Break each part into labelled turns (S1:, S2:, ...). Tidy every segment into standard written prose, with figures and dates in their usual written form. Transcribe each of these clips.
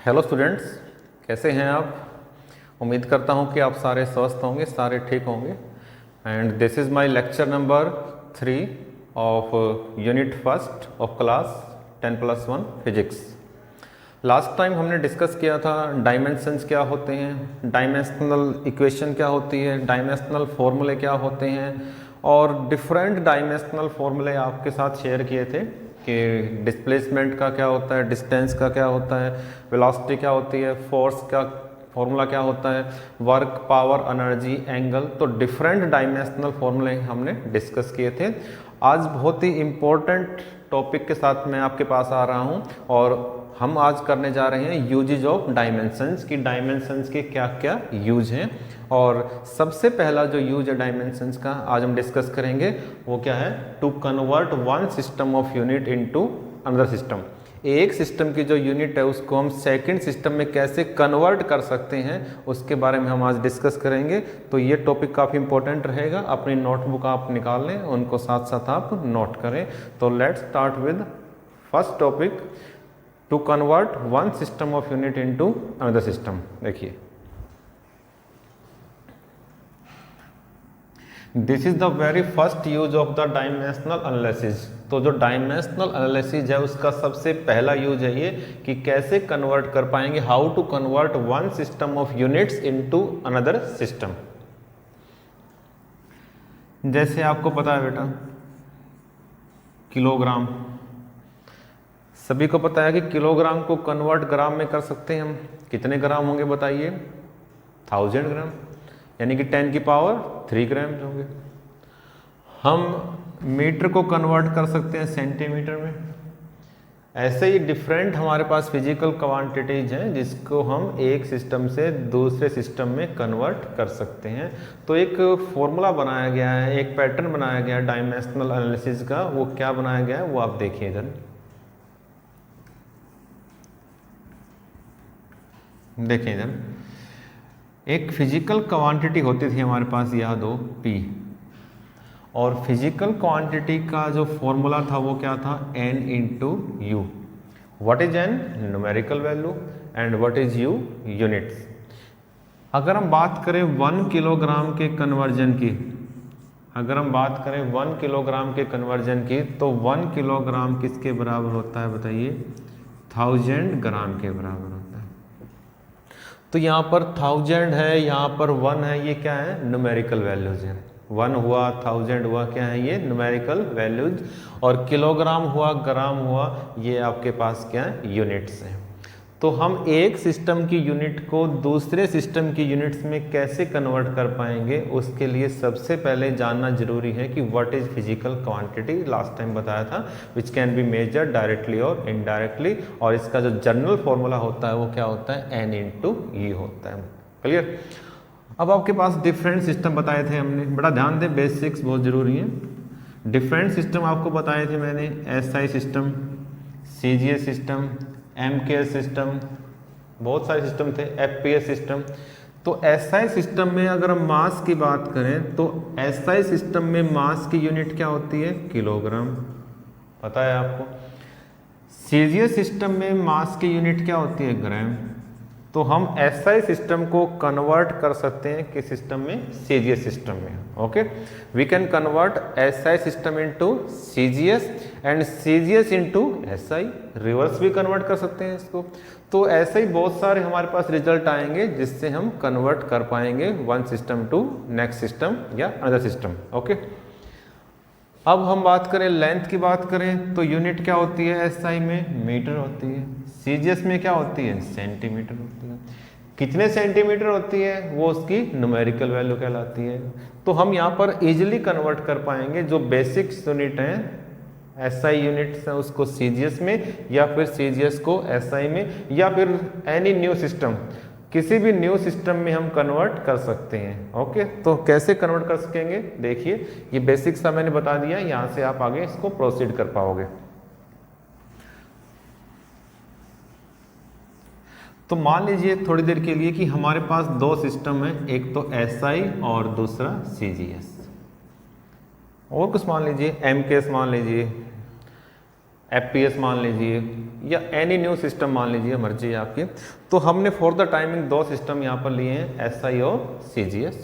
S1: Hello students, कैसे हैं आप। उम्मीद करता हूं कि आप सारे स्वस्थ होंगे, सारे ठीक होंगे। And this is my lecture number 3 of unit first of class 10+1 physics. Last time हमने डिस्कस किया था डायमेंशंस क्या होते हैं, डायमेंशनल इक्वेशन क्या होती है, डायमेंशनल फॉर्मूले क्या होते हैं, और डिफरेंट डायमेंशनल फॉर्मूले आपके साथ शेयर किए थे कि डिस्प्लेसमेंट का क्या होता है, डिस्टेंस का क्या होता है, वेलोसिटी क्या होती है, फोर्स का फॉर्मूला क्या होता है, वर्क, पावर, एनर्जी, एंगल। तो डिफरेंट डायमेंशनल फॉर्मूले हमने डिस्कस किए थे। आज बहुत ही इम्पोर्टेंट टॉपिक के साथ मैं आपके पास आ रहा हूं और हम आज करने जा रहे हैं यूजेज ऑफ डायमेंशंस की डायमेंशंस के क्या क्या यूज हैं। और सबसे पहला जो यूज है डायमेंशंस का आज हम डिस्कस करेंगे वो क्या है, to convert one system of unit into another system. एक सिस्टम की जो यूनिट है उसको हम सेकंड सिस्टम में कैसे कन्वर्ट कर सकते हैं उसके बारे में हम आज डिस्कस करेंगे। तो ये टॉपिक काफ़ी इंपॉर्टेंट रहेगा, अपनी नोटबुक आप निकाल लें, उनको साथ साथ आप नोट करें। तो let's start with first topic, to convert one system of unit into another system. देखिए, this is the very first use of the dimensional analysis. तो जो डायमेंशनल एनालिसिस है उसका सबसे पहला यूज है ये कि कैसे कन्वर्ट कर पाएंगे, how to convert one system of units into another system. जैसे आपको पता है बेटा, किलोग्राम, सभी को पता है कि किलोग्राम को कन्वर्ट ग्राम में कर सकते हैं हम। कितने ग्राम होंगे बताइए, 1000 ग्राम, यानी कि 10 की पावर 3 ग्राम होंगे। हम मीटर को कन्वर्ट कर सकते हैं सेंटीमीटर में। ऐसे ही डिफरेंट हमारे पास फिजिकल क्वांटिटीज हैं जिसको हम एक सिस्टम से दूसरे सिस्टम में कन्वर्ट कर सकते हैं। तो एक फॉर्मूला बनाया गया है, एक पैटर्न बनाया गया है डायमेंशनल एनालिसिस का। वो क्या बनाया गया है वो आप देखिए इधर, देखिए इधर। एक फिजिकल क्वांटिटी होती थी हमारे पास, यह दो P, और फिजिकल क्वांटिटी का जो फॉर्मूला था वो क्या था, N into you. What is N? Numerical value, and what is U? Units. अगर हम बात करें 1 किलोग्राम के कन्वर्जन की, अगर हम बात करें 1 किलोग्राम के कन्वर्जन की, तो 1 किलोग्राम किसके बराबर होता है बताइए, 1000 ग्राम के बराबर होता है। तो यहाँ पर 1000 है, यहाँ पर 1 है, ये क्या है, न्यूमेरिकल वैल्यूज हैं। 1 हुआ, 1000 हुआ, क्या है ये, न्यूमेरिकल वैल्यूज। और किलोग्राम हुआ, ग्राम हुआ, ये आपके पास क्या है, यूनिट्स हैं। तो हम एक सिस्टम की यूनिट को दूसरे सिस्टम की यूनिट्स में कैसे कन्वर्ट कर पाएंगे, उसके लिए सबसे पहले जानना जरूरी है कि what is physical quantity. Last time बताया था, which can be measured directly और इनडायरेक्टली। और इसका जो जनरल फॉर्मूला होता है वो क्या होता है, N इंटू ई होता है। क्लियर। अब आपके पास डिफरेंट सिस्टम बताए थे हमने, बड़ा ध्यान दें, बेसिक्स बहुत जरूरी है। डिफरेंट सिस्टम आपको बताए थे मैंने, SI system, CGS system, MKS system, बहुत सारे सिस्टम थे, FPS सिस्टम। तो SI सिस्टम में अगर हम मास की बात करें तो SI सिस्टम में मास की यूनिट क्या होती है, किलोग्राम, पता है आपको। CGS सिस्टम में मास की यूनिट क्या होती है, ग्राम। तो हम SI सिस्टम को कन्वर्ट कर सकते हैं किस सिस्टम में, CGS सिस्टम में। Okay, we can convert SI system into CGS and CGS into SI। Reverse भी कन्वर्ट कर सकते हैं इसको। तो ऐसे ही बहुत सारे हमारे पास रिजल्ट आएंगे जिससे हम कन्वर्ट कर पाएंगे one system to next system या अदर सिस्टम। ओके, अब हम बात करें लेंथ की बात करें तो यूनिट क्या होती है, SI में मीटर होती है, CGS में क्या होती है, सेंटीमीटर होती है। कितने सेंटीमीटर होती है वो उसकी न्यूमेरिकल वैल्यू कहलाती है। तो हम यहाँ पर इजीली कन्वर्ट कर पाएंगे जो बेसिक यूनिट हैं, SI यूनिट्स हैं उसको CGS में, या फिर CGS को SI में, या फिर एनी न्यू सिस्टम, किसी भी न्यू सिस्टम में हम कन्वर्ट कर सकते हैं। ओके, तो कैसे कन्वर्ट कर सकेंगे, देखिए ये बेसिक सा मैंने बता दिया, यहाँ से आप आगे इसको प्रोसीड कर पाओगे। तो मान लीजिए थोड़ी देर के लिए कि हमारे पास दो सिस्टम है, एक तो SI और दूसरा CGS। और कुछ मान लीजिए, MKS मान लीजिए, FPS मान लीजिए या एनी न्यू सिस्टम मान लीजिए, मर्जी है आपकी। तो हमने फॉर द टाइमिंग दो सिस्टम यहाँ पर लिए हैं, SI और CGS।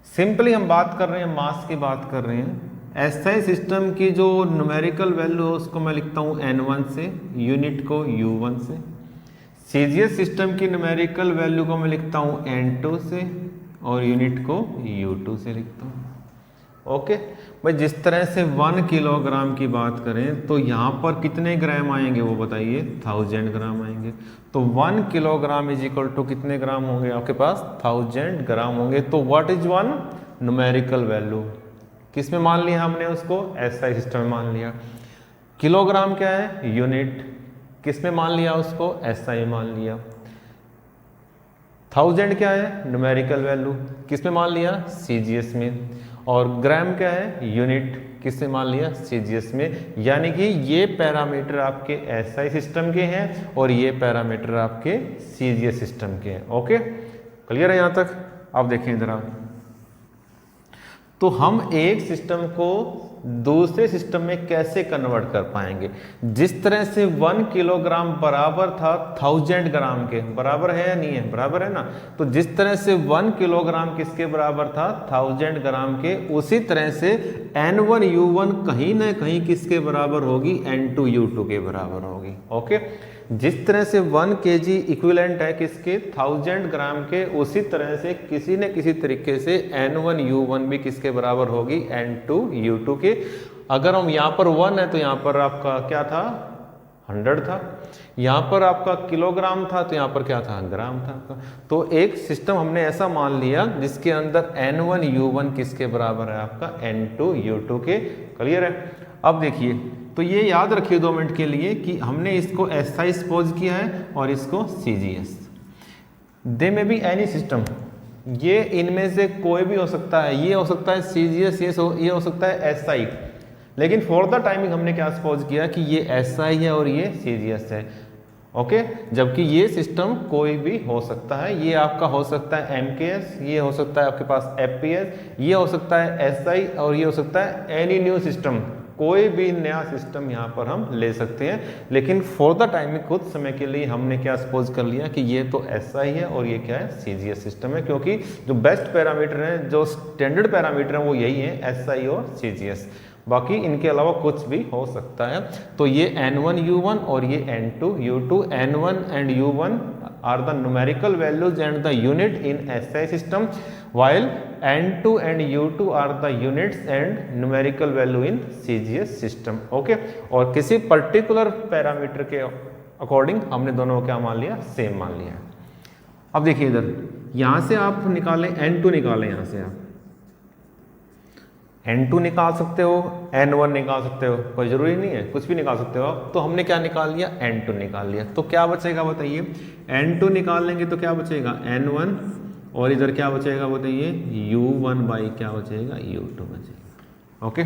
S1: सिंपली हम बात कर रहे हैं, मास की बात कर रहे हैं। SI सिस्टम की जो न्यूमेरिकल वैल्यू है उसको मैं लिखता हूँ N1 से, यूनिट को U1 से। CGS सिस्टम की न्यूमेरिकल वैल्यू को मैं लिखता हूँ N2 से और यूनिट को U2 से लिखता हूँ। ओके भाई, जिस तरह से 1 किलोग्राम की बात करें तो यहाँ पर कितने ग्राम आएंगे वो बताइए, 1000 ग्राम आएंगे। तो 1 किलोग्राम इज इक्वल टू कितने ग्राम होंगे आपके पास, 1000 ग्राम होंगे। तो what is one numerical value, किस में मान लिया हमने उसको, SI सिस्टम में मान लिया। किलोग्राम क्या है, यूनिट, किस में मान लिया उसको, SI में मान लिया। 1000 क्या है, न्यूमेरिकल वैल्यू, किस में मान लिया, CGS में। और ग्राम क्या है, यूनिट, किससे मान लिया, CGS में। यानी कि ये पैरामीटर आपके SI सिस्टम के हैं और ये पैरामीटर आपके CGS सिस्टम के हैं। ओके, क्लियर है यहाँ तक। अब देखें इधर आप, तो हम एक सिस्टम को दूसरे सिस्टम में कैसे कन्वर्ट कर पाएंगे। जिस तरह से 1 किलोग्राम बराबर था 1000 ग्राम के, बराबर है या नहीं है, बराबर है ना। तो जिस तरह से 1 किलोग्राम किसके बराबर था, 1000 ग्राम के, उसी तरह से N1U1 कहीं ना कहीं किसके बराबर होगी, N2U2 के बराबर होगी। ओके, जिस तरह से 1 kg इक्विवेलेंट है किसके, 1000 ग्राम के, उसी तरह से किसी न किसी तरीके से N1U1 भी किसके बराबर होगी, N2U2 के। अगर हम यहाँ पर 1 है तो यहाँ पर आपका क्या था, 100 था। यहाँ पर आपका किलोग्राम था तो यहाँ पर क्या था, ग्राम था आपका। तो एक सिस्टम हमने ऐसा मान लिया जिसके अंदर N1U1 किसके बराबर है, आपका N2U2 के। क्लियर है। अब देखिए, तो ये याद रखिए 2 मिनट के लिए कि हमने इसको SI सपोज किया है और इसको CGS। दे में बी एनी सिस्टम, ये इनमें से कोई भी हो सकता है, ये हो सकता है CGS, ये हो सकता है SI। लेकिन फॉर द टाइमिंग हमने क्या सपोज किया कि ये SI है और ये CGS है। ओके, जबकि ये सिस्टम कोई भी हो सकता है। ये आपका हो सकता है MKS, ये हो सकता है आपके पास FPS, ये हो सकता है SI और ये हो सकता है एनी न्यू सिस्टम। कोई भी नया सिस्टम यहाँ पर हम ले सकते हैं। लेकिन फॉर द टाइमिंग कुछ समय के लिए हमने क्या सपोज कर लिया कि ये तो SI है और ये क्या है, CGS सिस्टम है। क्योंकि जो बेस्ट पैरामीटर हैं, जो स्टैंडर्ड पैरामीटर हैं, वो यही है, SI और CGS। बाकी इनके अलावा कुछ भी हो सकता है। तो ये N1U1 और ये N2U2, N1 and U1 are the numerical values and the unit in SI system, while N2 and U2 are the units and numerical value in CGS system. Okay, और किसी पर्टिकुलर पैरामीटर के according हमने दोनों को क्या मान लिया, same मान लिया। अब देखिए इधर, यहाँ से आप निकालें, N2 निकालें, यहाँ से आप N2 निकाल सकते हो, N1 निकाल सकते हो, कोई जरूरी नहीं है, कुछ भी निकाल सकते हो आप। तो हमने क्या निकाल लिया, N2 निकाल लिया। तो क्या बचेगा बताइए, N2 निकाल लेंगे तो क्या बचेगा, N1, और इधर क्या बचेगा बताइए, U1 बाई क्या बचेगा, U2 बचेगा। ओके,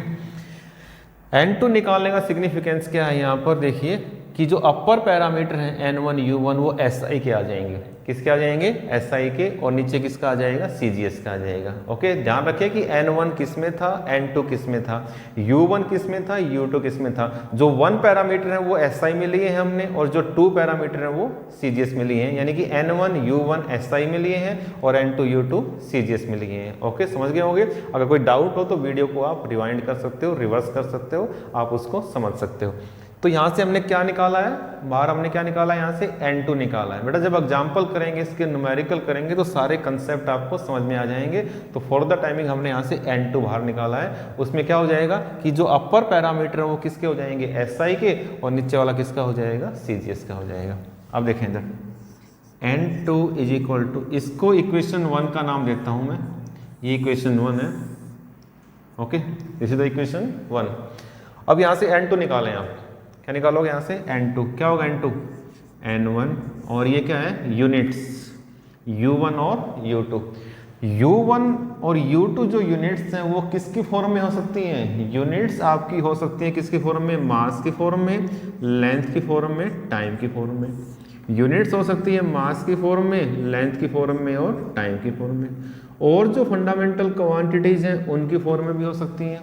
S1: N2 निकालने का सिग्निफिकेंस क्या है, यहाँ पर देखिए कि जो अपर पैरामीटर है N1U1 वो SI के आ जाएंगे। किसके आ जाएंगे, SI के, और नीचे किसका आ जाएगा, CGS का आ जाएगा। ओके, ध्यान रखिए कि N1 किस में था, N2 किस में था, U1 किस में था, U2 किस में था। जो 1 पैरामीटर है वो SI में लिए हैं हमने, और जो 2 पैरामीटर है वो CGS में लिए हैं। यानी कि N1U1 SI में लिए हैं और N2U2 CGS में लिए हैं। ओके, समझ गए होंगे। अगर कोई डाउट हो तो वीडियो को आप रिवाइंड कर सकते हो, रिवर्स कर सकते हो, आप उसको समझ सकते हो। तो यहाँ से हमने क्या निकाला है, बाहर हमने क्या निकाला है, यहाँ से N2 निकाला है। बेटा जब एग्जाम्पल करेंगे, इसके न्यूमेरिकल करेंगे तो सारे कंसेप्ट आपको समझ में आ जाएंगे। तो फॉर द टाइमिंग हमने यहाँ से N2 बाहर निकाला है। उसमें क्या हो जाएगा कि जो अपर पैरामीटर है वो किसके हो जाएंगे, SI के, और नीचे वाला किसका हो जाएगा, CGS का हो जाएगा। अब देखें इधर, N2 इज इक्वल टू, इसको इक्वेशन 1 का नाम देता हूँ मैं, ये इक्वेशन 1 है। Okay, this is the equation 1। अब यहाँ से N2 निकालें आप, क्या निकालोगे यहाँ से, N2, क्या होगा N2, N1, और ये क्या है, यूनिट्स, U1 और U2। U1 और U2 जो यूनिट्स हैं वो किसकी फॉर्म में हो सकती हैं, यूनिट्स आपकी हो सकती हैं किसकी फॉर्म में, मास की फॉर्म में, लेंथ की फॉर्म में, टाइम की फॉर्म में। यूनिट्स हो सकती है मास की फॉर्म में, लेंथ की फॉर्म में और टाइम की फॉर्म में। और जो फंडामेंटल क्वांटिटीज हैं उनकी फॉर्म में भी हो सकती हैं।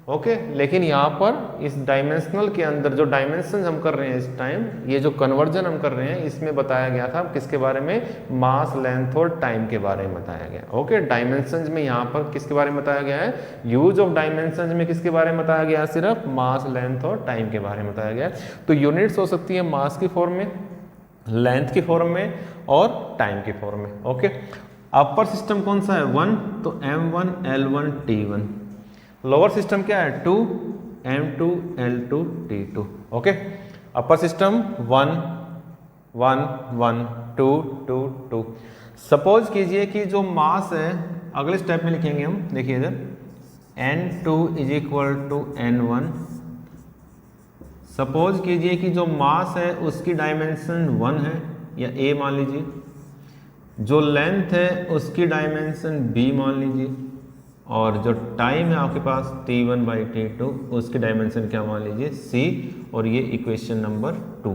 S1: ओके। लेकिन यहाँ पर इस डायमेंशनल के अंदर जो डायमेंशन हम कर रहे हैं इस टाइम, ये जो कन्वर्जन हम कर रहे हैं, इसमें बताया गया था किसके बारे में, मास, लेंथ और टाइम के बारे में बताया गया। ओके, डायमेंशंस में यहाँ पर किसके बारे में बताया गया है, यूज ऑफ डायमेंशंस में किसके बारे में बताया गया है, सिर्फ मास, लेंथ और टाइम के बारे में बताया गया है। तो यूनिट्स हो सकती है मास की फॉर्म में, लेंथ की फॉर्म में और टाइम की फॉर्म में। ओके, अपर सिस्टम कौन सा है, 1, तो m1 L1 T1। Lower system क्या है, 2, m2 L2 T2। ओके, अपर सिस्टम 1 1 1 2 2 2। सपोज कीजिए कि जो मास है, अगले स्टेप में लिखेंगे हम, देखिए इधर n2 is equal to n1। Suppose कीजिए कि जो मास है उसकी डायमेंशन 1 है या a मान लीजिए, जो लेंथ है उसकी डायमेंशन b मान लीजिए, और जो टाइम है आपके पास T1/T2 उसकी डायमेंशन क्या मान लीजिए, c। और ये इक्वेशन नंबर 2।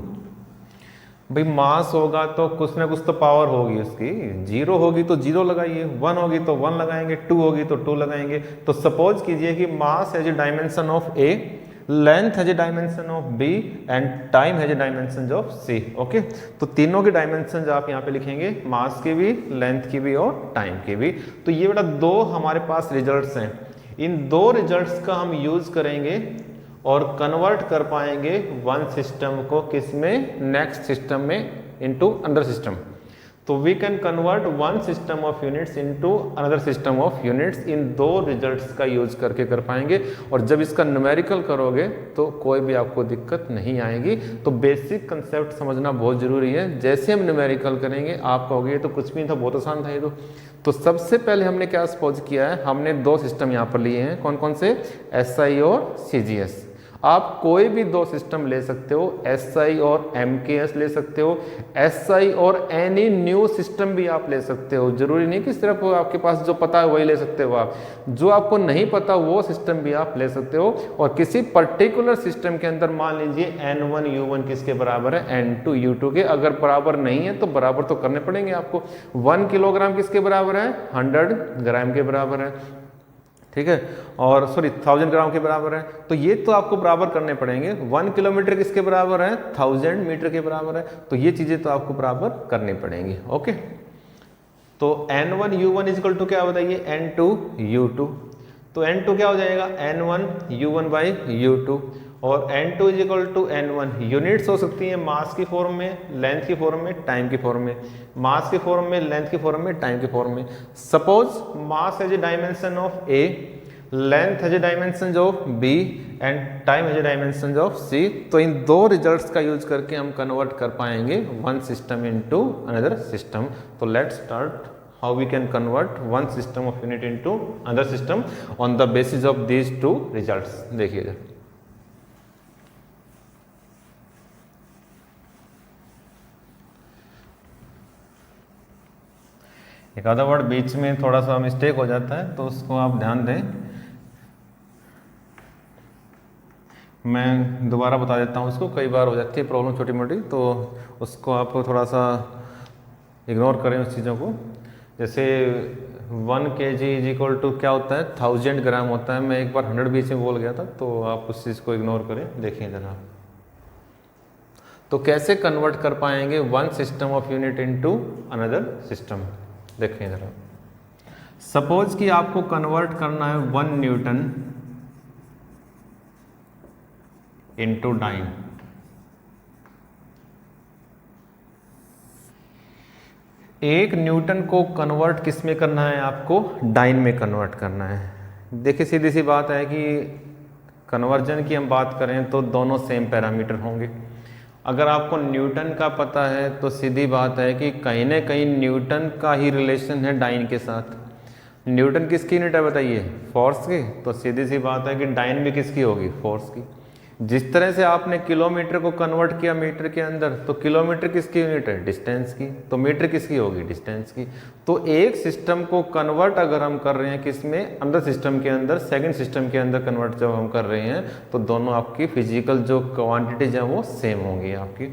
S1: भाई मास होगा तो कुछ ना कुछ तो पावर होगी उसकी, 0 होगी तो 0 लगाइए, 1 होगी तो 1 लगाएंगे, 2 होगी तो 2 लगाएंगे। तो सपोज कीजिए कि मास has a dimension of a, length has a dimension of b and time has a dimension of c। Okay, तो तीनों के डायमेंशन आप यहाँ पे लिखेंगे, मास की भी, लेंथ की भी और टाइम की भी। तो ये बेटा दो हमारे पास रिजल्ट्स हैं, इन दो रिजल्ट्स का हम यूज करेंगे और कन्वर्ट कर पाएंगे वन सिस्टम को किसमें, नेक्स्ट सिस्टम में, इनटू अनदर सिस्टम। तो we can convert one system of units into another system of units, इन दो रिजल्ट्स का यूज करके कर पाएंगे। और जब इसका न्यूमेरिकल करोगे तो कोई भी आपको दिक्कत नहीं आएगी। तो बेसिक कंसेप्ट समझना बहुत जरूरी है। जैसे हम न्यूमेरिकल करेंगे आप कहोगे ये तो कुछ भी नहीं था, बहुत आसान था ये तो सबसे पहले हमने क्या सपोज किया है, हमने दो सिस्टम यहाँ पर लिए हैं, कौन कौन से, SI और CGS। आप कोई भी दो सिस्टम ले सकते हो, SI और MKS ले सकते हो, SI और एनी न्यू सिस्टम भी आप ले सकते हो। जरूरी नहीं कि सिर्फ आपके पास जो पता है वही ले सकते हो, आप जो आपको नहीं पता वो सिस्टम भी आप ले सकते हो। और किसी पर्टिकुलर सिस्टम के अंदर मान लीजिए N1 U1 किसके बराबर है, N2 U2 के। अगर बराबर नहीं है तो बराबर तो करने पड़ेंगे आपको। 1 किलोग्राम किसके बराबर है, 100 ग्राम के बराबर है, ठीक है, और सॉरी 1000 ग्राम के बराबर है। तो ये तो आपको बराबर करने पड़ेंगे। 1 किलोमीटर किसके बराबर है, 1000 मीटर के बराबर है। तो ये चीजें तो आपको बराबर करनी पड़ेंगी। ओके, तो N1 U1 is equal to क्या बताइए, N2 U2। तो N2 क्या हो जाएगा, N1 U1/U2 और N2 is equal to N1। Units हो सकती है मास की फॉर्म में, लेंथ की फॉर्म में, टाइम की फॉर्म में, मास की फॉर्म में, लेंथ की फॉर्म में, टाइम की फॉर्म में। Suppose mass has a dimension of A, length has a dimension of B and time has a dimension of C। तो इन दो रिजल्ट्स का यूज करके हम कन्वर्ट कर पाएंगे one system into another system. तो let's start how we can convert one system of unit into another system on the basis of these two results। देखिएगा, एक आधा वर्ड बीच में थोड़ा सा मिस्टेक हो जाता है तो उसको आप ध्यान दें। मैं दोबारा बता देता हूँ, उसको कई बार हो जाती है प्रॉब्लम छोटी मोटी, तो उसको आप थोड़ा सा इग्नोर करें उस चीज़ों को। जैसे 1 kg इज इक्वल टू क्या होता है, 1000 ग्राम होता है। मैं एक बार 100 बीच में बोल गया था, तो आप उस चीज़ को इग्नोर करें। देखिए जरा, तो कैसे कन्वर्ट कर पाएंगे one system of unit into another system, देखिए जरा। सपोज कि आपको कन्वर्ट करना है 1 न्यूटन इनटू डाइन। एक न्यूटन को कन्वर्ट किस में करना है, आपको डाइन में कन्वर्ट करना है। देखिए सीधी सी बात है कि कन्वर्जन की हम बात करें तो दोनों सेम पैरामीटर होंगे। अगर आपको न्यूटन का पता है तो सीधी बात है कि कहीं ना कहीं न्यूटन का ही रिलेशन है डाइन के साथ। न्यूटन किसकी यूनिट है बताइए, फोर्स की। तो सीधी सी बात है कि डाइन भी किसकी होगी, फोर्स की। जिस तरह से आपने किलोमीटर को कन्वर्ट किया मीटर के अंदर, तो किलोमीटर किसकी यूनिट है, डिस्टेंस की। तो मीटर किसकी होगी, डिस्टेंस की। तो एक सिस्टम को कन्वर्ट अगर हम कर रहे हैं किसमें, अंदर सिस्टम के अंदर, सेकंड सिस्टम के अंदर कन्वर्ट जब हम कर रहे हैं तो दोनों आपकी फिजिकल जो क्वांटिटीज हैं वो सेम होंगी आपकी।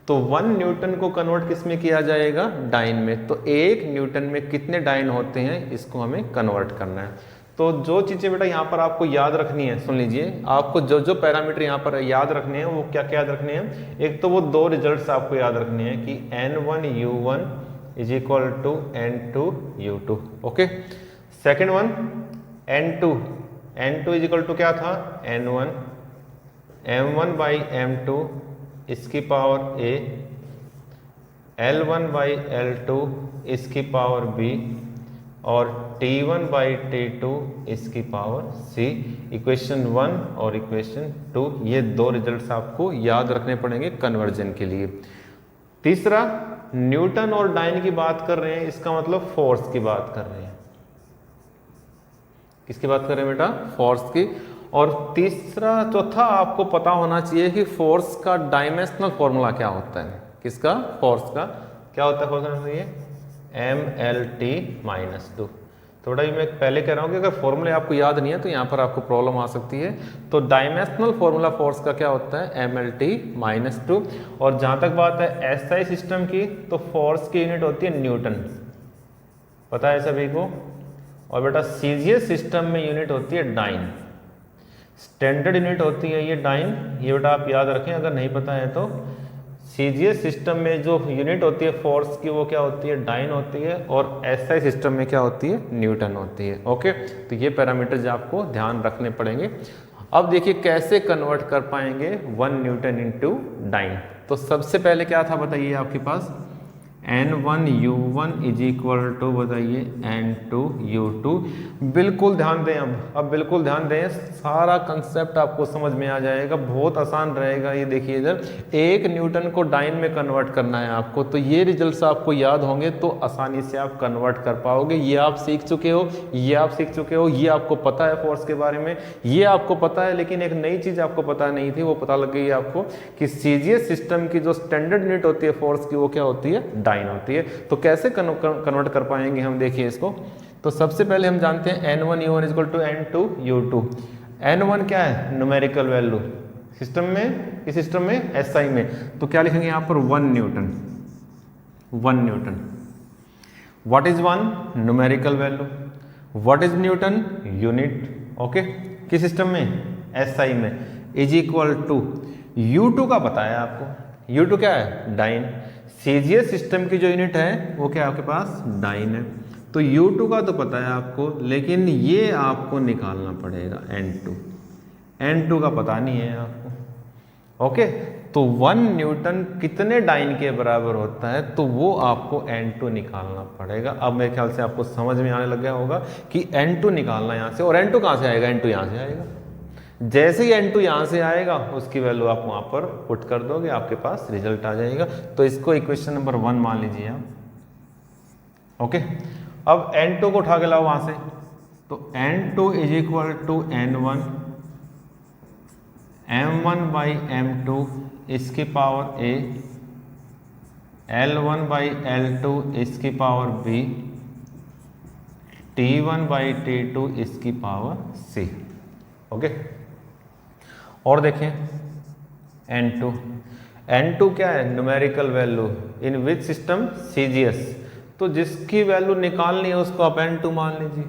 S1: तो 1 न्यूटन को कन्वर्ट किस में किया जाएगा, डाइन में। तो 1 न्यूटन में कितने डाइन होते हैं, इसको हमें कन्वर्ट करना है। तो जो चीज़ें बेटा यहाँ पर आपको याद रखनी है, सुन लीजिए, आपको जो जो पैरामीटर यहाँ पर याद रखने हैं वो क्या क्या याद रखने हैं। एक तो वो दो रिजल्ट्स आपको याद रखने हैं कि N1U1 is equal to N2U2, okay. Second one N2 is equal to क्या था, N1 M1 बाई M2 इसकी power A, L1 by L2 इसकी पावर B और T1 बाई T2 इसकी पावर C। इक्वेशन 1 और इक्वेशन 2, ये दो रिजल्ट्स आपको याद रखने पड़ेंगे कन्वर्जन के लिए। तीसरा, न्यूटन और डाइन की बात कर रहे हैं, इसका मतलब फोर्स की बात कर रहे हैं। किसकी बात कर रहे हैं बेटा, फोर्स की। और चौथा आपको पता होना चाहिए कि फोर्स का डायमेंशनल फॉर्मूला क्या होता है। किसका, फोर्स का क्या होता है फॉर्मूला, ये MLT-2। थोड़ा ही मैं पहले कह रहा हूँ कि अगर फॉर्मूले आपको याद नहीं है तो यहाँ पर आपको प्रॉब्लम आ सकती है। तो डायमेंशनल फॉर्मूला फोर्स का क्या होता है, MLT-2। और जहाँ तक बात है SI सिस्टम की, तो फोर्स की यूनिट होती है न्यूटन, पता है सभी को। और बेटा CGS सिस्टम में यूनिट होती है डाइन, स्टैंडर्ड यूनिट होती है ये डाइन। ये बेटा आप याद रखें, अगर नहीं पता है तो। CGS सिस्टम में जो यूनिट होती है फोर्स की वो क्या होती है, डाइन होती है। और SI सिस्टम में क्या होती है, न्यूटन होती है, ओके। तो ये पैरामीटर्स आपको ध्यान रखने पड़ेंगे। अब देखिए कैसे कन्वर्ट कर पाएंगे 1 न्यूटन इंटू डाइन। तो सबसे पहले क्या था बताइए आपके पास, N1U1 इज इक्वल टू बताइए N2U2। बिल्कुल ध्यान दें, अब बिल्कुल ध्यान दें, सारा कंसेप्ट आपको समझ में आ जाएगा, बहुत आसान रहेगा। ये देखिए इधर 1 न्यूटन को डाइन में कन्वर्ट करना है आपको, तो ये रिजल्ट्स आपको याद होंगे तो आसानी से आप कन्वर्ट कर पाओगे। ये आप सीख चुके हो, ये आप सीख चुके हो, ये आपको पता है फोर्स के बारे में, ये आपको पता है। लेकिन एक नई चीज़ आपको पता नहीं थी, वो पता लग गई आपको कि CGS सिस्टम की जो स्टैंडर्ड यूनिट होती है फोर्स की वो क्या होती है, डाइन होती है। तो कैसे कन्वर्ट कर पाएंगे हम, देखिए इसको। तो सबसे पहले हम जानते हैं N1U1 is equal to N2U2। N1 क्या है, न्यूमेरिकल वैल्यू, सिस्टम में, इस सिस्टम में SI में, तो क्या लिखेंगे यहाँ पर 1 Newton. 1 Newton, what is 1, numerical value, what is Newton, unit, okay. किस सिस्टम में, SI में, इज इक्वल टू U2 का पता है आपको, U2 क्या है, डाइन। CGS सिस्टम की जो यूनिट है वो क्या है आपके पास, डाइन है। तो U2 का तो पता है आपको, लेकिन ये आपको निकालना पड़ेगा N2 का पता नहीं है आपको, ओके। तो 1 न्यूटन कितने डाइन के बराबर होता है, तो वो आपको N2 निकालना पड़ेगा। अब मेरे ख्याल से आपको समझ में आने लग गया होगा कि N2 निकालना यहाँ से, और N2 कहाँ से आएगा, N2 यहाँ से आएगा। जैसे ही N2 यहाँ से आएगा उसकी वैल्यू आप वहाँ पर पुट कर दोगे, आपके पास रिजल्ट आ जाएगा। तो इसको इक्वेशन नंबर 1 मान लीजिए आप, ओके। अब N2 को उठा के लाओ वहाँ से, तो N2 is equal to N1 M1 by M2 इसकी power A, L1 by L2 इसकी power B, T1 by T2 इसकी पावर C, ओके। और देखें N2 क्या है, numerical value in which system, CGS। तो जिसकी वैल्यू निकालनी है उसको आप N2 मान लीजिए,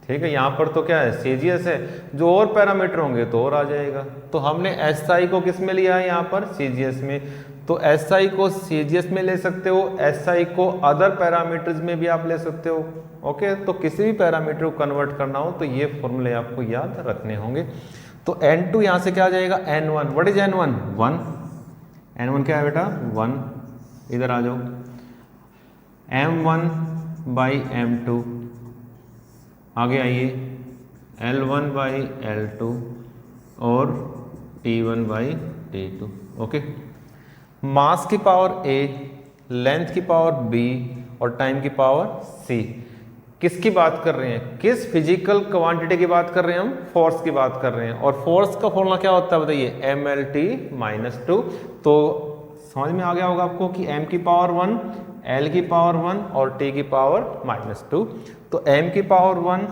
S1: ठीक है। यहाँ पर तो क्या है, CGS है, जो और पैरामीटर होंगे तो और आ जाएगा। तो हमने SI को किस में लिया है, यहाँ पर CGS में। तो SI को CGS में ले सकते हो, SI को अदर पैरामीटर्स में भी आप ले सकते हो, ओके। तो किसी भी पैरामीटर को कन्वर्ट करना हो तो ये फॉर्मूले आपको याद रखने होंगे। तो N2 यहाँ से क्या आ जाएगा, N1, what is N1, 1, N1 क्या है बेटा, 1। इधर आ जाओ, M1 बाई M2, आगे आइए L1 बाई L2 और T1 by T2, okay. Mass की पावर A, लेंथ की पावर B और टाइम की पावर C। किसकी बात कर रहे हैं, किस फिजिकल क्वांटिटी की बात कर रहे हैं हम, फोर्स की बात कर रहे हैं। और फोर्स का फॉर्मूला क्या होता है बताइए, MLT-2। तो समझ में आ गया होगा आपको कि M की पावर 1, L की पावर 1 और T की पावर -2। तो M की पावर 1,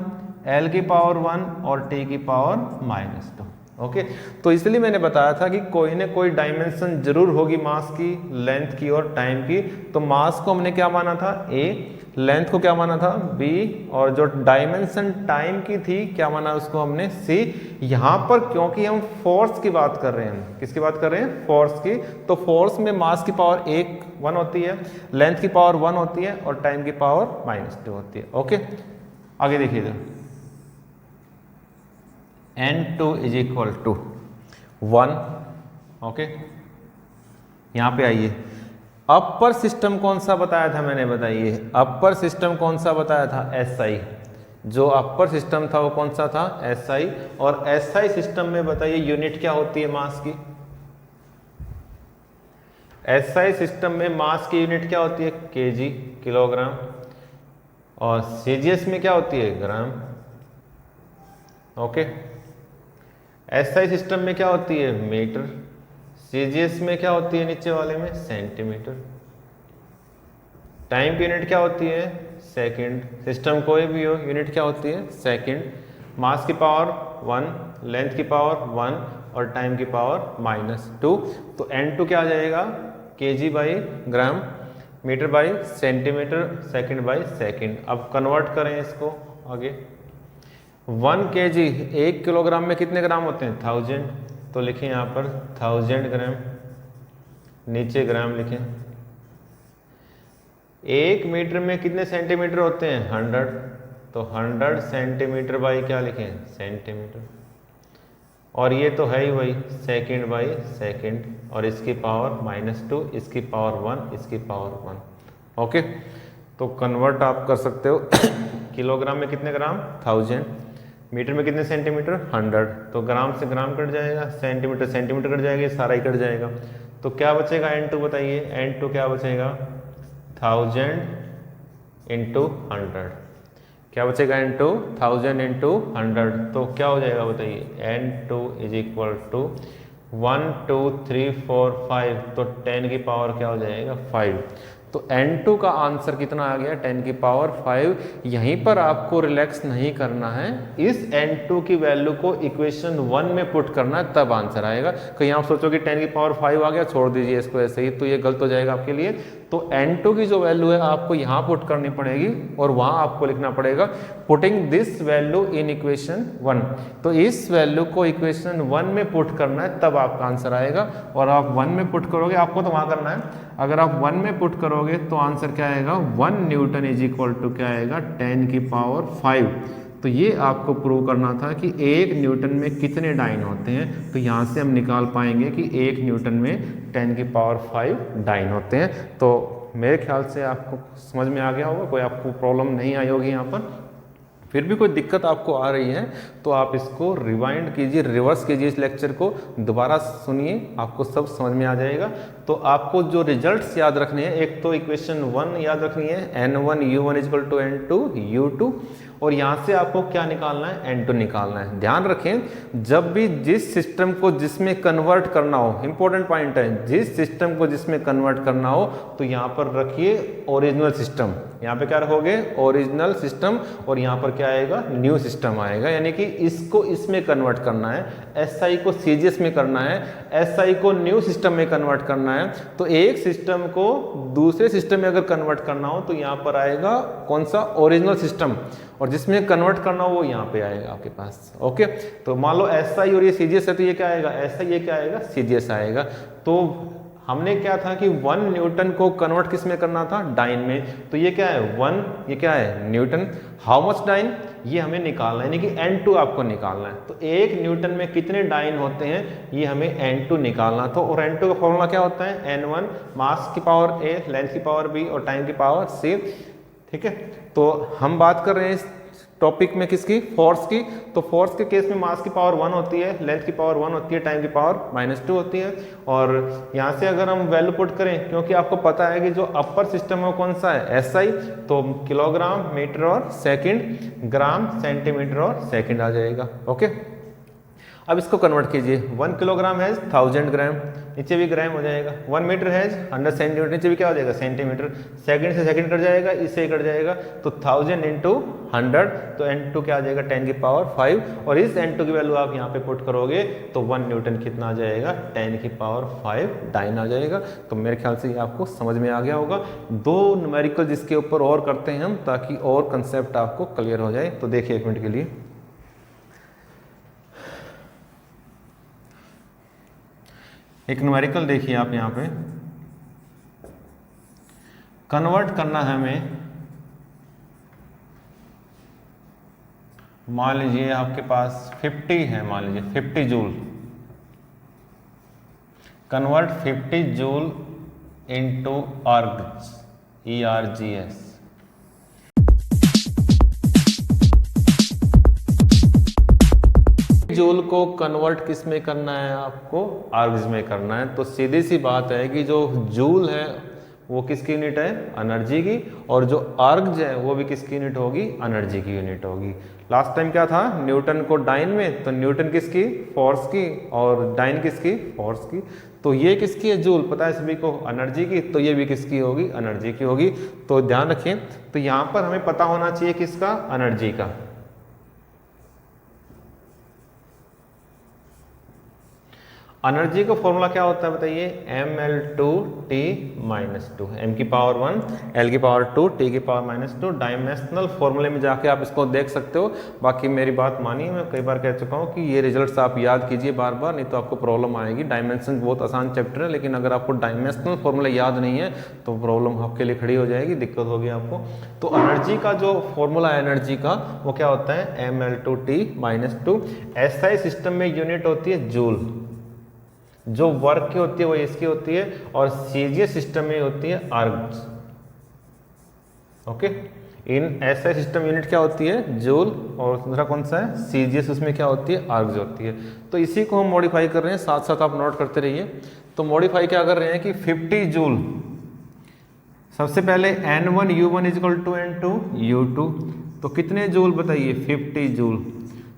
S1: L की पावर 1 और T की पावर -2, ओके। तो इसलिए मैंने बताया था कि कोई ना कोई डायमेंशन जरूर होगी मास की, लेंथ की और टाइम की। तो मास को हमने क्या माना था, A, लेंथ को क्या माना था b, और जो डायमेंशन टाइम की थी क्या माना उसको हमने c। यहाँ पर क्योंकि हम फोर्स की बात कर रहे हैं, किसकी बात कर रहे हैं, फोर्स की, तो फोर्स में मास की पावर 1 होती है, लेंथ की पावर 1 होती है और टाइम की पावर -2 होती है। ओके, आगे देखिए इधर N2 is equal to 1। Okay, यहाँ पे आइए, अपर सिस्टम कौन सा बताया था मैंने, बताइए अपर सिस्टम कौन सा बताया था, SI। जो अपर सिस्टम था वो कौन सा था, SI। और SI सिस्टम में बताइए यूनिट क्या होती है मास की, SI सिस्टम में मास की यूनिट क्या होती है, kg, किलोग्राम। और CGS में क्या होती है, ग्राम। ओके, SI सिस्टम में क्या होती है, मीटर। CGS में क्या होती है, नीचे वाले में सेंटीमीटर। टाइम की यूनिट क्या होती है, सेकंड। सिस्टम कोई भी हो यूनिट क्या होती है, सेकंड। मास की पावर 1, लेंथ की पावर 1 और टाइम की पावर -2। तो N2 क्या आ जाएगा, kg by gram, metre by centimetre, second by second. अब कन्वर्ट करें इसको आगे, 1 kg 1 किलोग्राम में कितने ग्राम होते हैं, 1000। तो लिखें यहाँ पर 1000 ग्राम, नीचे ग्राम लिखें। 1 मीटर में कितने सेंटीमीटर होते हैं, 100। तो 100 सेंटीमीटर बाई क्या लिखें, सेंटीमीटर। और ये तो है ही वही, सेकंड बाई सेकंड, और इसकी पावर -2, इसकी पावर 1, इसकी पावर 1। ओके, तो कन्वर्ट आप कर सकते हो किलोग्राम में कितने ग्राम, 1000, मीटर में कितने सेंटीमीटर, 100। तो ग्राम से ग्राम कट जाएगा, सेंटीमीटर सेंटीमीटर कट जाएगा, सारा ही कट जाएगा। तो क्या बचेगा N2, बताइए N2 क्या बचेगा, 1000 इंटू 100। क्या बचेगा N2, 1000 इंटू 100। तो क्या हो जाएगा बताइए, N2 इज इक्वल टू 1 2 3 4 5। तो 10 की पावर क्या हो जाएगा, 5। तो N2 का आंसर कितना आ गया, 10 की पावर 5। यहीं पर आपको रिलैक्स नहीं करना है, इस N2 की वैल्यू को इक्वेशन 1 में पुट करना है, तब आंसर आएगा। कहीं आप सोचो कि 10 की पावर 5 आ गया, छोड़ दीजिए इसको ऐसे ही, तो ये गलत हो जाएगा आपके लिए। तो N2 की जो वैल्यू है आपको यहाँ पुट करनी पड़ेगी और वहाँ आपको लिखना पड़ेगा putting this value in equation 1। तो इस वैल्यू को इक्वेशन 1 में पुट करना है, तब आपका आंसर आएगा। और आप 1 में पुट करोगे, आपको तो वहाँ करना है, अगर आप 1 में पुट करोगे तो आंसर क्या आएगा, 1 न्यूटन इज इक्वल टू क्या आएगा, 10 की पावर 5। तो ये आपको प्रूव करना था कि 1 न्यूटन में कितने डाइन होते हैं। तो यहाँ से हम निकाल पाएंगे कि 1 न्यूटन में 10 की पावर 5 डाइन होते हैं। तो मेरे ख्याल से आपको समझ में आ गया होगा, कोई आपको प्रॉब्लम नहीं आई होगी यहाँ पर। फिर भी कोई दिक्कत आपको आ रही है तो आप इसको रिवाइंड कीजिए, रिवर्स कीजिए इस लेक्चर को, दोबारा सुनिए, आपको सब समझ में आ जाएगा। तो आपको जो रिजल्ट्स याद रखने हैं, एक तो इक्वेशन 1 याद रखनी है, N1 U1 equal to N2 U2, और यहाँ से आपको क्या निकालना है, N2 निकालना है। ध्यान रखें, जब भी जिस सिस्टम को जिसमें कन्वर्ट करना हो, इंपॉर्टेंट पॉइंट है, जिस सिस्टम को जिसमें कन्वर्ट करना हो तो यहाँ पर रखिए ओरिजिनल सिस्टम। यहाँ पे क्या रखोगे, ओरिजिनल सिस्टम, और यहाँ पर क्या आएगा, न्यू सिस्टम आएगा। यानी कि इसको इसमें कन्वर्ट करना है, SI को CGS में करना है, SI को न्यू सिस्टम में कन्वर्ट करना है। तो एक सिस्टम को दूसरे सिस्टम में अगर कन्वर्ट करना हो तो यहाँ पर आएगा कौन सा, ओरिजिनल सिस्टम, और जिसमें कन्वर्ट करना हो वो यहाँ पे आएगा आपके पास। ओके, तो मान लो SI और ये CGS है तो ये क्या आएगा, SI, ये क्या आएगा, CGS आएगा। तो हमने क्या था कि 1 न्यूटन को कन्वर्ट किस में करना था, डाइन में। तो ये क्या है 1, ये क्या है न्यूटन, हाउ मच डाइन, ये हमें निकालना है, यानी कि N2 आपको निकालना है। तो 1 न्यूटन में कितने डाइन होते हैं ये हमें N2 निकालना था। और N2 का फॉर्मूला क्या होता है, N1 मास की पावर A, लेंथ की पावर B और टाइम की पावर C। ठीक है, तो हम बात कर रहे हैं इस टॉपिक में किसकी, फोर्स की। तो फोर्स के केस में मास की पावर 1 होती है, लेंथ की पावर 1 होती है, टाइम की पावर -2 होती है। और यहाँ से अगर हम वैल्यू पुट करें, क्योंकि आपको पता है कि जो अपर सिस्टम है वो कौन सा है, SI, तो किलोग्राम, मीटर और सेकंड, ग्राम, सेंटीमीटर और सेकंड आ जाएगा। ओके, अब इसको कन्वर्ट कीजिए, 1 किलोग्राम हैज 1000 ग्राम, नीचे भी ग्राम हो जाएगा, 1 मीटर हैज 100 सेंटीमीटर, नीचे भी क्या हो जाएगा सेंटीमीटर, सेकंड से सेकंड कट जाएगा, इससे कट जाएगा, तो 1000 इंटू 100, तो N2 क्या आ जाएगा 10 की पावर 5, और इस N2 की वैल्यू आप यहाँ पे पुट करोगे तो 1 न्यूटन कितना आ जाएगा 10 की पावर 5 डाइन आ जाएगा। तो मेरे ख्याल से ये आपको समझ में आ गया होगा। 2 न्यूमेरिकल जिसके ऊपर और करते हैं हम, ताकि और कंसेप्ट आपको क्लियर हो जाए। तो देखिए 1 मिनट के लिए, एक न्यूमेरिकल देखिए आप यहाँ पे, कन्वर्ट करना है हमें, मान लीजिए आपके पास 50 है, मान लीजिए 50 joule, convert 50 joule into ergs, ERGS। Joule को कन्वर्ट किस में करना है, आपको आर्ग्स में करना है। तो सीधी सी बात है कि जो जूल है वो किसकी यूनिट है, एनर्जी की, और जो आर्ग्स है वो भी किसकी यूनिट होगी, एनर्जी की यूनिट होगी। लास्ट टाइम क्या था, न्यूटन को डाइन में, तो न्यूटन किसकी, फोर्स की, और डाइन किसकी, फोर्स की। तो ये किसकी है, जूल, पता है सभी को, एनर्जी की, तो ये भी किसकी होगी, एनर्जी की होगी। तो ध्यान रखें, तो यहाँ पर हमें पता होना चाहिए किसका, एनर्जी का। एनर्जी का फॉर्मूला क्या होता है बताइए, ml2t - 2, m की पावर 1, l की पावर 2, t की पावर -2। डायमेंशनल फॉर्मूले में जाके आप इसको देख सकते हो। बाकी मेरी बात मानिए, मैं कई बार कह चुका हूँ कि ये रिजल्ट्स आप याद कीजिए बार बार, नहीं तो आपको प्रॉब्लम आएगी। डायमेंशन बहुत आसान चैप्टर है, लेकिन अगर आपको डायमेंशनल फॉर्मूला याद नहीं है तो प्रॉब्लम आपके लिए खड़ी हो जाएगी, दिक्कत होगी आपको। तो एनर्जी का जो फॉर्मूला है एनर्जी का, वो क्या होता है, ml2t - 2। SI सिस्टम में यूनिट होती है जूल, जो वर्क की होती है वो इसकी होती है, और सीजीएस सिस्टम में होती है ergs. Okay, in SI system unit क्या होती है, जूल, और दूसरा कौन सा है, सीजीएस, उसमें क्या होती है, आर्ग्स होती है। तो इसी को हम मॉडिफाई कर रहे हैं, साथ साथ आप नोट करते रहिए। तो मॉडिफाई क्या कर रहे हैं कि 50 जूल, सबसे पहले N1 U1 = N2 U2, तो कितने जूल बताइए, 50 जूल।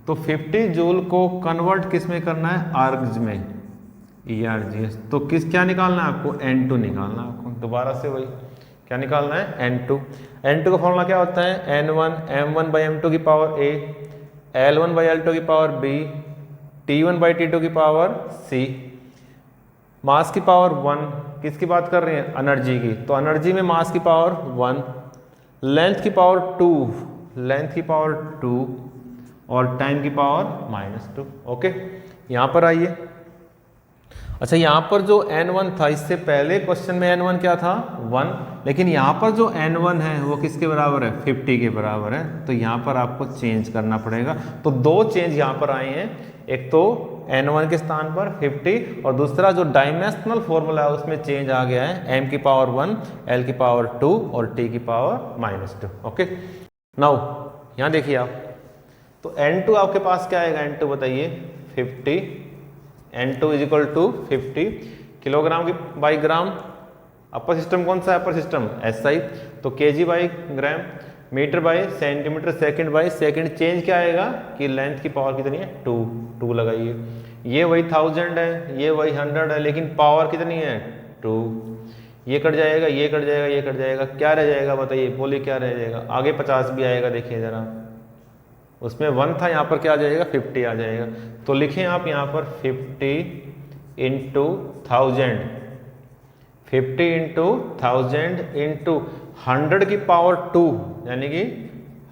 S1: तो 50 जूल को कन्वर्ट किस में करना है, आर्ग्स में, ERGS। तो किस क्या निकालना है आपको, N2 निकालना है आपको। दोबारा से वही क्या निकालना है, N2। N2 का फॉर्मूला क्या होता है, N1 M1/M2 की पावर A, L1/L2 की पावर B, T1/T2 की पावर C। मास की पावर 1, किसकी बात कर रहे हैं, एनर्जी की, तो एनर्जी में मास की पावर 1, लेंथ की पावर 2, लेंथ की पावर 2, और टाइम की पावर -2। ओके, यहाँ पर आइए। अच्छा, यहाँ पर जो N1 था, इससे पहले क्वेश्चन में N1 क्या था, 1, लेकिन यहाँ पर जो N1 है वो किसके बराबर है, 50 के बराबर है। तो यहाँ पर आपको चेंज करना पड़ेगा। तो 2 चेंज यहाँ पर आए हैं, एक तो N1 के स्थान पर 50, और दूसरा जो डायमेंशनल फॉर्मूला है उसमें चेंज आ गया है, m की पावर 1, l की पावर 2, और t की पावर -2। ओके, नाउ यहाँ देखिए आप, तो N2 आपके पास क्या आएगा, N2 बताइए, 50, N2 = 50 किलोग्राम की बाई ग्राम। अपर सिस्टम कौन सा है, अपर सिस्टम SI, तो kg/ग्राम, metre by centimetre, second by second. Change क्या आएगा कि लेंथ की पावर कितनी है, 2 लगाइए। ये वही 1000 है, ये वही 100 है, लेकिन पावर कितनी है, 2। ये कट जाएगा, ये कट जाएगा, ये कट जाएगा, क्या रह जाएगा बताइए, बोलिए क्या रह जाएगा। आगे 50 भी आएगा, देखिए जरा, उसमें 1 था, यहाँ पर क्या आ जाएगा, 50 आ जाएगा। तो लिखें आप यहाँ पर 50 × 1000, 50 × 1000 × 100 की पावर 2, यानी कि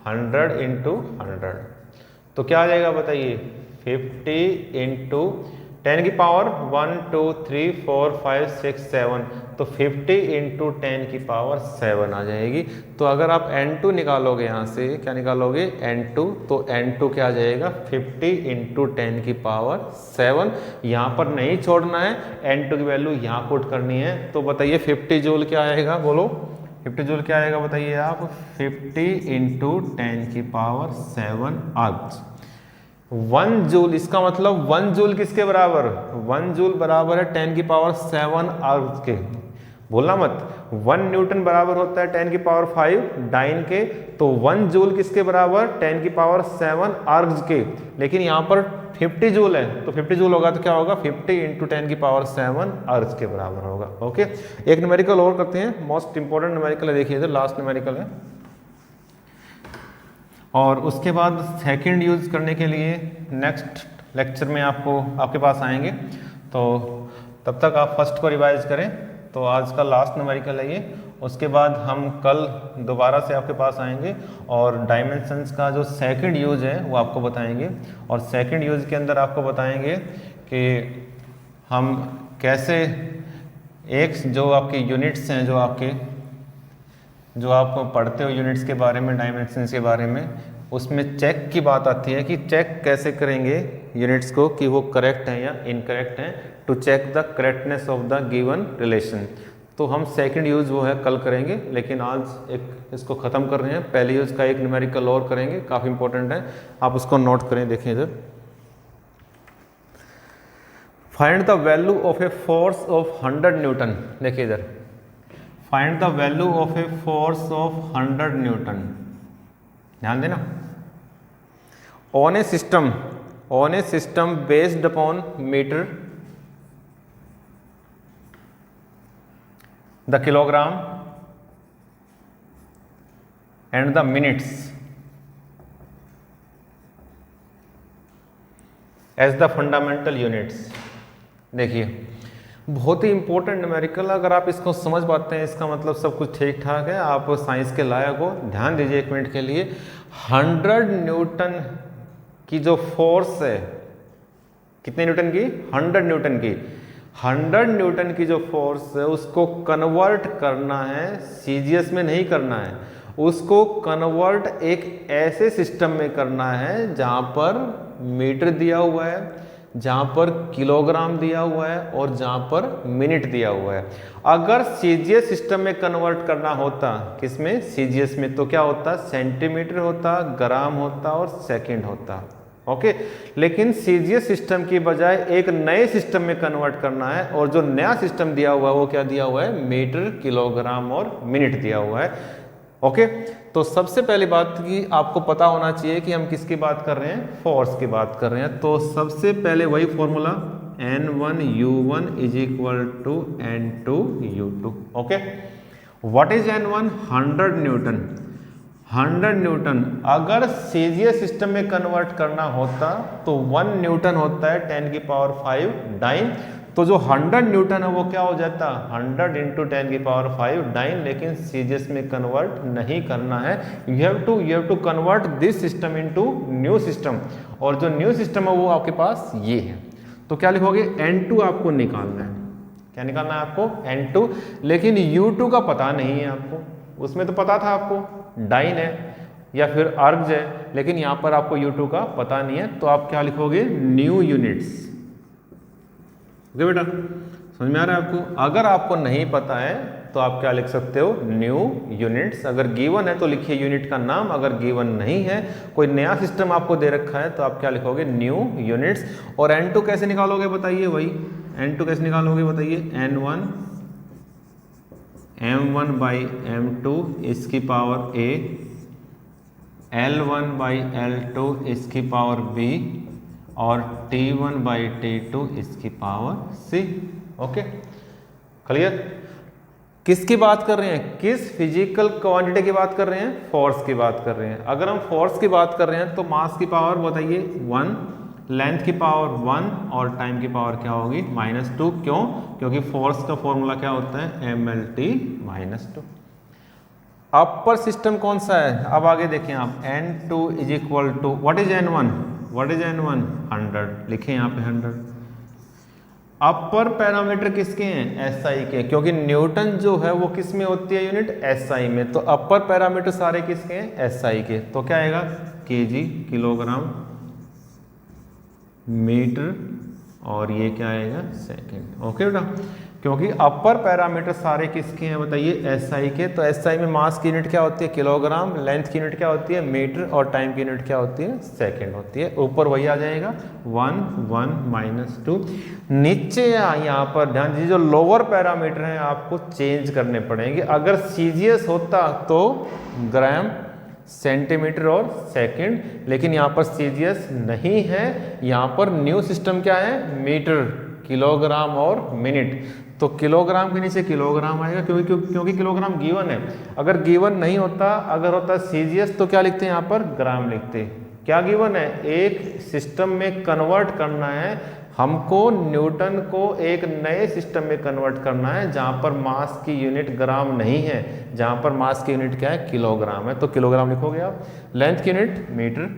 S1: 100 × 100। तो क्या आ जाएगा बताइए, 50 × 10 की पावर 1 2 3 4 5 6 7, तो 50 × 10 की पावर 7 आ जाएगी। तो अगर आप N2 निकालोगे, यहाँ से क्या निकालोगे, N2, तो N2 क्या आ जाएगा, 50 × 10 की पावर 7। यहाँ पर नहीं छोड़ना है, N2 की वैल्यू यहाँ पुट करनी है। तो बताइए 50 जूल क्या आएगा, बोलो 50 जूल क्या आएगा बताइए आप, 50 × 10 की पावर 7 अर्ग्स। 1 जूल, इसका मतलब 1 जूल किसके बराबर, 1 जूल बराबर है 10 की पावर 7 अर्ग्स के। भूलना मत, 1 न्यूटन बराबर होता है 10 की पावर 5 डाइन के, तो 1 जूल किसके बराबर, 10 की पावर 7 अर्ग्स के। लेकिन यहाँ पर 50 जूल है, तो 50 जूल होगा तो क्या होगा, 50 इंटू 10 की पावर 7 अर्ग्स के बराबर होगा। ओके, एक न्यूमेरिकल और करते हैं, मोस्ट इंपॉर्टेंट न्यूमेरिकल है, देखिए इधर लास्ट न्यूमेरिकल है। और उसके बाद सेकंड यूज करने के लिए नेक्स्ट लेक्चर में आपके पास आएंगे, तो तब तक आप फर्स्ट को रिवाइज करें। तो आज का लास्ट न्यूमेरिकल है ये, उसके बाद हम कल दोबारा से आपके पास आएंगे और डायमेंशंस का जो सेकंड यूज है वो आपको बताएंगे। और सेकंड यूज के अंदर आपको बताएंगे कि हम कैसे एक जो आपके यूनिट्स हैं, जो आप पढ़ते हो यूनिट्स के बारे में, डायमेंशंस के बारे में, उसमें चेक की बात आती है कि चेक कैसे करेंगे यूनिट्स को कि वो करेक्ट हैं या इनकरेक्ट हैं, to check the correctness of the given relation. तो हम सेकंड यूज वो है कल करेंगे, लेकिन आज एक इसको ख़त्म कर रहे हैं। पहले यूज का एक न्यूमेरिकल और करेंगे, काफ़ी इंपॉर्टेंट है, आप उसको नोट करें। देखें इधर, find the value of a force of 100 newton. देखिए इधर, find the value of a force of 100 newton, ध्यान देना। On a system based upon metre, the kilogram and the minutes as the fundamental units। देखिए बहुत ही important numerical, अगर आप इसको समझ पाते हैं इसका मतलब सब कुछ ठीक ठाक है, आप साइंस के लायक हो। ध्यान दीजिए एक मिनट के लिए, 100 न्यूटन की जो फोर्स है, कितने न्यूटन की, 100 न्यूटन की, 100 न्यूटन की जो फोर्स है उसको कन्वर्ट करना है, सीजीएस में नहीं करना है, उसको कन्वर्ट एक ऐसे सिस्टम में करना है जहां पर मीटर दिया हुआ है, जहां पर किलोग्राम दिया हुआ है और जहां पर मिनट दिया हुआ है। अगर सीजीएस सिस्टम में कन्वर्ट करना होता, किसमें, सीजीएस में, तो क्या होता, सेंटीमीटर होता, ग्राम होता और सेकंड होता। ओके, लेकिन सीजीएस सिस्टम की बजाय एक नए सिस्टम में कन्वर्ट करना है, और जो नया सिस्टम दिया हुआ है वो क्या दिया हुआ है, मीटर, किलोग्राम और मिनट दिया हुआ है। ओके, तो सबसे पहली बात कि आपको पता होना चाहिए कि हम किसकी बात कर रहे हैं, फोर्स की बात कर रहे हैं। तो सबसे पहले वही formula N1U1 is equal to N2U2। Okay, what is N1, 100 newton. 100 newton अगर सीजीएस सिस्टम में कन्वर्ट करना होता तो 1 न्यूटन होता है 10 की पावर 5 डाइन, तो जो 100 न्यूटन है वो क्या हो जाता, 100 इंटू 10 की पावर 5 डाइन। लेकिन सीजीएस में कन्वर्ट नहीं करना है, you have to convert this system into new system, और जो न्यू सिस्टम है वो आपके पास ये है। तो क्या लिखोगे, N2 आपको निकालना है, क्या निकालना है आपको, N2। लेकिन U2 का पता नहीं है आपको, उसमें तो पता था आपको डाइन है या फिर अर्ग्स है, लेकिन यहाँ पर आपको U2 का पता नहीं है, तो आप क्या लिखोगे, न्यू यूनिट्स। ओके बेटा, समझ में आ रहा है आपको। अगर आपको नहीं पता है तो आप क्या लिख सकते हो, न्यू यूनिट्स। अगर गिवन है तो लिखिए यूनिट का नाम, अगर गिवन नहीं है, कोई नया सिस्टम आपको दे रखा है, तो आप क्या लिखोगे, न्यू यूनिट्स। और N2 कैसे निकालोगे बताइए, वही N2 कैसे निकालोगे बताइए, N1 M1 बाई M2 इसकी power A, L1 by L2 इसकी पावर B और T1 बाई T2 इसकी पावर C। Okay, clear. किसकी बात कर रहे हैं, किस फिजिकल क्वांटिटी की बात कर रहे हैं, फोर्स की बात कर रहे हैं। अगर हम फोर्स की बात कर रहे हैं तो मास की पावर बताइए 1, लेंथ की पावर 1 और टाइम की पावर क्या होगी, -2। क्यों, क्योंकि फोर्स का फॉर्मूला क्या होता है, mLT-2। अपर सिस्टम कौन सा है, अब आगे देखें आप, N2 is equal to, what is N1, 100 लिखें यहाँ पे 100। अपर पैरामीटर किसके हैं, SI के, क्योंकि न्यूटन जो है वो किस में होती है यूनिट, SI में। तो अपर पैरामीटर सारे किसके हैं, SI के। तो क्या आएगा, kg किलोग्राम, मीटर और ये क्या आएगा, सेकंड। ओके बेटा, क्योंकि अपर पैरामीटर सारे किसके हैं बताइए, एसआई के। तो एसआई में मास की यूनिट क्या होती है, किलोग्राम, लेंथ की यूनिट क्या होती है, मीटर, और टाइम की यूनिट क्या होती है, सेकंड होती है। ऊपर वही आ जाएगा 1 1 -2। नीचे यहाँ पर ध्यान दीजिए, जो लोअर पैरामीटर हैं आपको चेंज करने पड़ेंगे। अगर सीजीएस होता तो ग्राम, सेंटीमीटर और सेकंड, लेकिन यहाँ पर सीजीएस नहीं है। यहाँ पर न्यू सिस्टम क्या है, मीटर, किलोग्राम और मिनट। तो किलोग्राम के नीचे किलोग्राम आएगा, क्योंकि किलोग्राम गिवन है। अगर गिवन नहीं होता, अगर होता सीजीएस, तो क्या लिखते हैं यहाँ पर, ग्राम लिखते। क्या गिवन है, एक सिस्टम में कन्वर्ट करना है हमको, न्यूटन को एक नए सिस्टम में कन्वर्ट करना है जहां पर मास की यूनिट ग्राम नहीं है, जहां पर मास की यूनिट क्या है, किलोग्राम है। तो किलोग्राम लिखोगे आप। लेंथ की यूनिट मीटर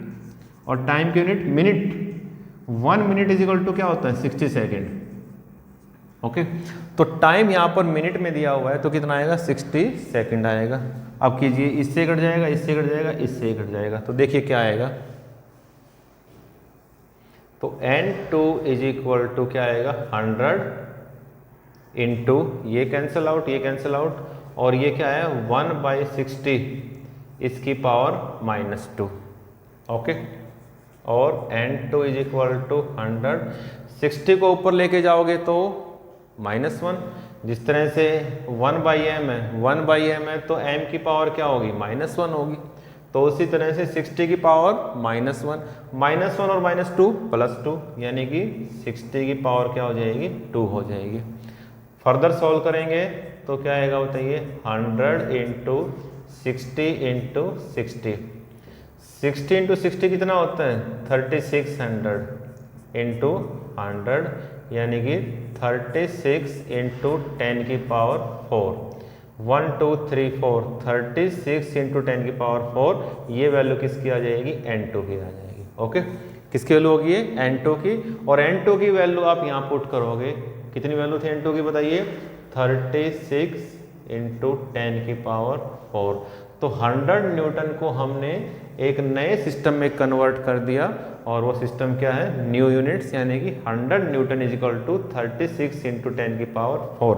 S1: और टाइम की unit minute. 1 minute is equal to क्या होता है, 60 सेकेंड। ओके, तो टाइम यहाँ पर मिनट में दिया हुआ है, तो कितना आएगा, 60 सेकेंड आएगा। अब कीजिए, इससे कट जाएगा, इससे कट जाएगा, इससे कट जाएगा, तो देखिए क्या आएगा। तो N2 इज इक्वल टू क्या आएगा, 100 इंटू, ये कैंसिल आउट, ये कैंसिल आउट, और ये क्या है, 1/60 इसकी पावर -2। ओके, और N2 इज इक्वल टू 100, 60 को ऊपर लेके जाओगे तो -1। जिस तरह से 1/m है, 1/m है, तो m की पावर क्या होगी, -1 होगी। तो उसी तरह से 60 की पावर -1, -1 और -2 +2, यानी कि 60 की पावर क्या हो जाएगी, 2 हो जाएगी। फर्दर सॉल्व करेंगे तो क्या आएगा बताइए, 100 इंटू 60 इंटू 60, 60 इंटू 60 कितना होता है, 3600 इंटू 100, यानी कि 36 इंटू 10 की पावर 4, 1 2 3 4, 36 इंटू 10 की पावर 4। ये वैल्यू किसकी आ जाएगी, N2 की आ जाएगी। ओके, किसकी वैल्यू होगी, N2 की। और N2 की वैल्यू आप यहाँ पुट करोगे, कितनी वैल्यू थी N2 की बताइए, 36 इंटू 10 की पावर 4। तो 100 न्यूटन को हमने एक नए सिस्टम में कन्वर्ट कर दिया, और वो सिस्टम क्या है, न्यू यूनिट्स, यानी कि 100 newton is equal to 36 into 10 की पावर 4।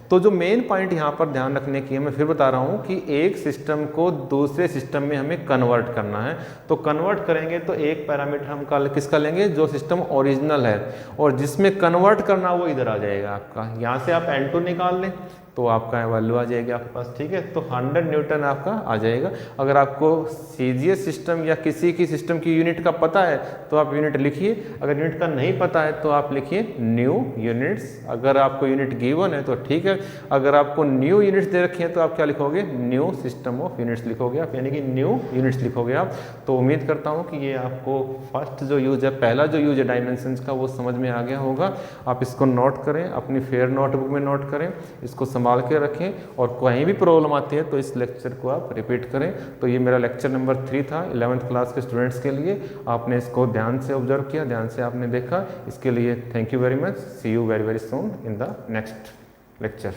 S1: तो जो मेन पॉइंट यहाँ पर ध्यान रखने की है, मैं फिर बता रहा हूँ कि एक सिस्टम को दूसरे सिस्टम में हमें कन्वर्ट करना है। तो कन्वर्ट करेंगे तो एक पैरामीटर हम किसका लेंगे, जो सिस्टम ओरिजिनल है, और जिसमें कन्वर्ट करना वो इधर आ जाएगा आपका। यहाँ से आप N2 निकाल लें तो आपका वैल्यू आ जाएगी आपके पास, ठीक है। तो 100 न्यूटन आपका आ जाएगा। अगर आपको सीजीएस सिस्टम या किसी की सिस्टम की यूनिट का पता है तो आप यूनिट लिखिए, अगर यूनिट का नहीं पता है तो आप लिखिए न्यू यूनिट्स। अगर आपको यूनिट गिवन है तो ठीक है, अगर आपको न्यू यूनिट्स दे रखी है तो आप क्या लिखोगे, न्यू सिस्टम ऑफ यूनिट्स लिखोगे आप, यानी कि न्यू यूनिट्स लिखोगे आप। तो उम्मीद करता हूँ कि ये आपको फर्स्ट जो यूज है, पहला जो यूज है डायमेंशंस का, वो समझ में आ गया होगा। आप इसको नोट करें, अपनी फेयर नोटबुक में नोट करें, इसको संभाल के रखें, और कहीं भी प्रॉब्लम आती है तो इस लेक्चर को आप रिपीट करें। तो ये मेरा लेक्चर नंबर 3 था 11th क्लास के स्टूडेंट्स के लिए। आपने इसको ध्यान से ऑब्जर्व किया, ध्यान से आपने देखा, इसके लिए thank you very much. See you very very soon in the next lecture.